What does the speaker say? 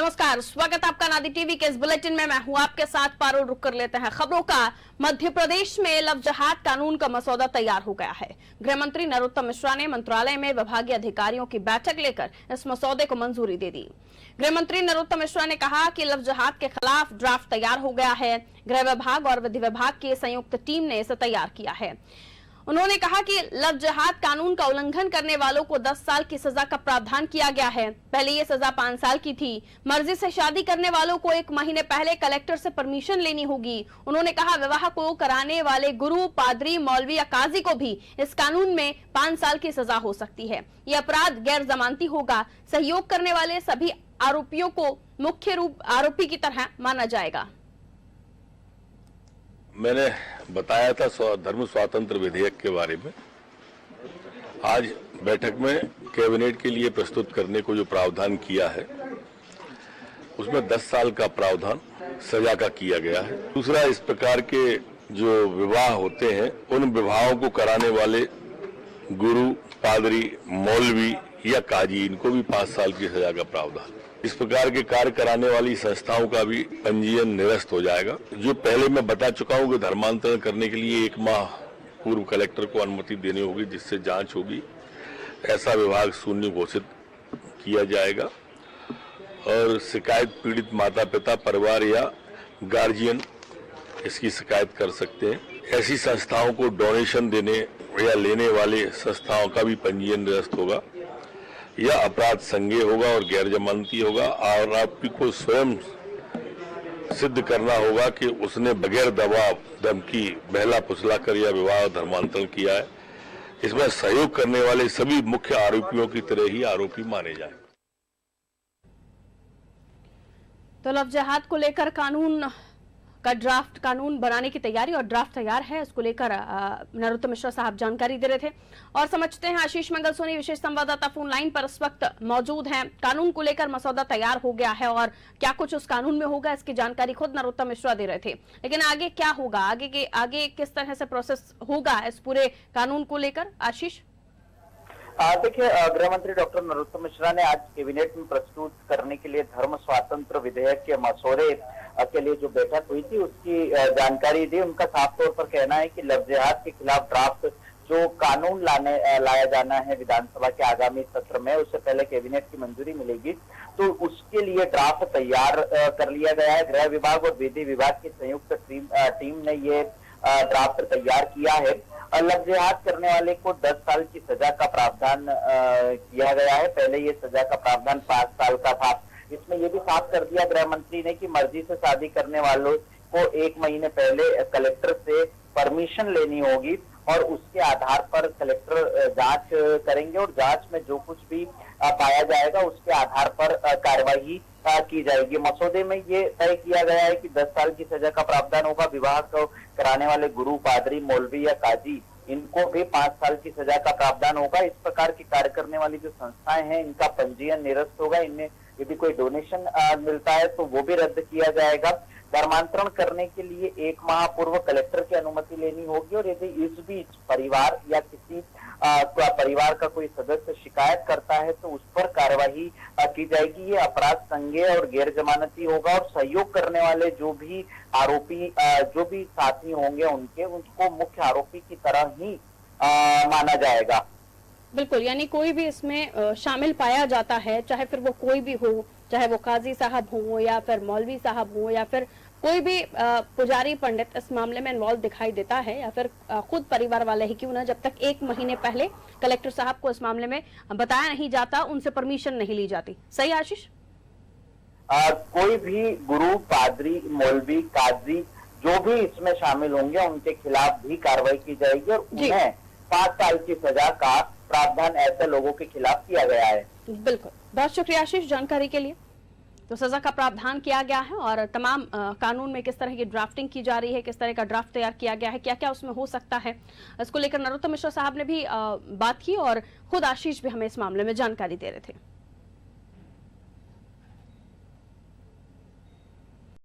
नमस्कार, स्वागत आपका नादी टीवी के इस बुलेटिन में। मैं हूं आपके साथ पारुल। रुक कर लेते हैं खबरों का। मध्य प्रदेश में लव जिहाद कानून का मसौदा तैयार हो गया है। गृह मंत्री नरोत्तम मिश्रा ने मंत्रालय में विभागीय अधिकारियों की बैठक लेकर इस मसौदे को मंजूरी दे दी। गृह मंत्री नरोत्तम मिश्रा ने कहा कि लव जिहाद के खिलाफ ड्राफ्ट तैयार हो गया है। गृह विभाग और विधि विभाग की संयुक्त टीम ने इसे तैयार किया है। उन्होंने कहा कि लव जिहाद कानून का उल्लंघन करने वालों को 10 साल की सजा का प्रावधान किया गया है। पहले ये सजा 5 साल की थी। मर्जी से शादी करने वालों को 1 महीने पहले कलेक्टर से परमिशन लेनी होगी। उन्होंने कहा विवाह को कराने वाले गुरु, पादरी, मौलवी या काजी को भी इस कानून में 5 साल की सजा हो सकती है। यह अपराध गैर जमानती होगा। सहयोग करने वाले सभी आरोपियों को मुख्य रूप आरोपी की तरह माना जाएगा। मैंने बताया था धर्म स्वातंत्र विधेयक के बारे में। आज बैठक में कैबिनेट के लिए प्रस्तुत करने को जो प्रावधान किया है उसमें 10 साल का प्रावधान सजा का किया गया है। दूसरा, इस प्रकार के जो विवाह होते हैं उन विवाहों को कराने वाले गुरु, पादरी, मौलवी या काजी, इनको भी 5 साल की सजा का प्रावधान। इस प्रकार के कार्य कराने वाली संस्थाओं का भी पंजीयन निरस्त हो जाएगा। जो पहले मैं बता चुका हूं कि धर्मांतरण करने के लिए 1 माह पूर्व कलेक्टर को अनुमति देनी होगी, जिससे जांच होगी। ऐसा विभाग शून्य घोषित किया जाएगा और शिकायत पीड़ित माता पिता, परिवार या गार्जियन इसकी शिकायत कर सकते हैं। ऐसी संस्थाओं को डोनेशन देने या लेने वाले संस्थाओं का भी पंजीयन निरस्त होगा। यह अपराध संज्ञेय होगा और गैर जमानती होगा और आरोपी को स्वयं सिद्ध करना होगा कि उसने बगैर दबाव, धमकी, बहला फुसला कर यह विवाह धर्मांतरण किया है। इसमें सहयोग करने वाले सभी मुख्य आरोपियों की तरह ही आरोपी माने जाएं। तो लव जिहाद को लेकर कानून का ड्राफ्ट कानून बनाने की तैयारी और ड्राफ्ट तैयार है, इसको लेकर नरोत्तम मिश्रा साहब जानकारी दे रहे थे। और समझते हैं आशीष मंगल सोनी विशेष संवाददाता फोन लाइन पर इस वक्त मौजूद हैं। कानून को लेकर मसौदा तैयार हो गया है और क्या कुछ उस कानून में होगा, इसकी जानकारी खुद नरोत्तम मिश्रा दे रहे थे। लेकिन आगे क्या होगा, आगे किस तरह से प्रोसेस होगा इस पूरे कानून को लेकर, आशीष? देखिए, गृह मंत्री डॉक्टर नरोत्तम मिश्रा ने आज कैबिनेट में प्रस्तुत करने के लिए धर्म स्वातंत्र विधेयक के मसौदे के लिए जो बैठक हुई थी उसकी जानकारी दी। उनका साफ तौर पर कहना है कि लव जिहाद के खिलाफ ड्राफ्ट जो कानून लाया जाना है विधानसभा के आगामी सत्र में, उससे पहले कैबिनेट की मंजूरी मिलेगी, तो उसके लिए ड्राफ्ट तैयार कर लिया गया है। गृह विभाग और विधि विभाग की संयुक्त टीम ने ये ड्राफ्ट तैयार किया है। लव जिहाद करने वाले को 10 साल की सजा का प्रावधान किया गया है। पहले ये सजा का प्रावधान 5 साल का था। इसमें ये भी साफ कर दिया गृह मंत्री ने कि मर्जी से शादी करने वालों को 1 महीने पहले कलेक्टर से परमिशन लेनी होगी और उसके आधार पर कलेक्टर जांच करेंगे और जांच में जो कुछ भी पाया जाएगा उसके आधार पर कार्रवाई की जाएगी। मसौदे में ये तय किया गया है कि 10 साल की सजा का प्रावधान होगा। विवाह को कराने वाले गुरु, पादरी, मौलवी या काजी, इनको भी 5 साल की सजा का प्रावधान होगा। इस प्रकार की कार्य करने वाली जो संस्थाएं हैं इनका पंजीयन निरस्त होगा। इनमें यदि कोई डोनेशन मिलता है तो वो भी रद्द किया जाएगा। धर्मांतरण करने के लिए 1 माह पूर्व कलेक्टर की अनुमति लेनी होगी और यदि इस बीच परिवार या किसी परिवार का कोई सदस्य शिकायत करता है तो उस पर कार्रवाई की जाएगी। ये अपराध संज्ञेय और गैर जमानती होगा और सहयोग करने वाले जो भी आरोपी, जो भी साथी होंगे उनको मुख्य आरोपी की तरह ही माना जाएगा। बिल्कुल, यानी कोई भी इसमें शामिल पाया जाता है, चाहे फिर वो कोई भी हो, चाहे वो काजी साहब हो या फिर मौलवी साहब हो या फिर कोई भी पुजारी पंडित इस मामले में इन्वॉल्व दिखाई देता है या फिर खुद परिवार वाले ही क्यों ना, जब तक 1 महीने पहले कलेक्टर साहब को इस मामले में बताया नहीं जाता, उनसे परमिशन नहीं ली जाती। सही आशीष? कोई भी गुरु, पादरी, मौलवी, काजी जो भी इसमें शामिल होंगे उनके खिलाफ भी कार्रवाई की जाएगी और उन्हें 5 साल की सजा का प्रावधान ऐसे लोगों के खिलाफ किया गया है। बिल्कुल, बहुत शुक्रिया आशीष जानकारी के लिए। तो सजा का प्रावधान किया गया है और तमाम कानून में किस तरह की ड्राफ्टिंग की जा रही है, किस तरह का ड्राफ्ट तैयार किया गया है, क्या क्या उसमें हो सकता है, इसको लेकर नरोत्तम मिश्रा साहब ने भी बात की और खुद आशीष भी हमें इस मामले में जानकारी दे रहे थे।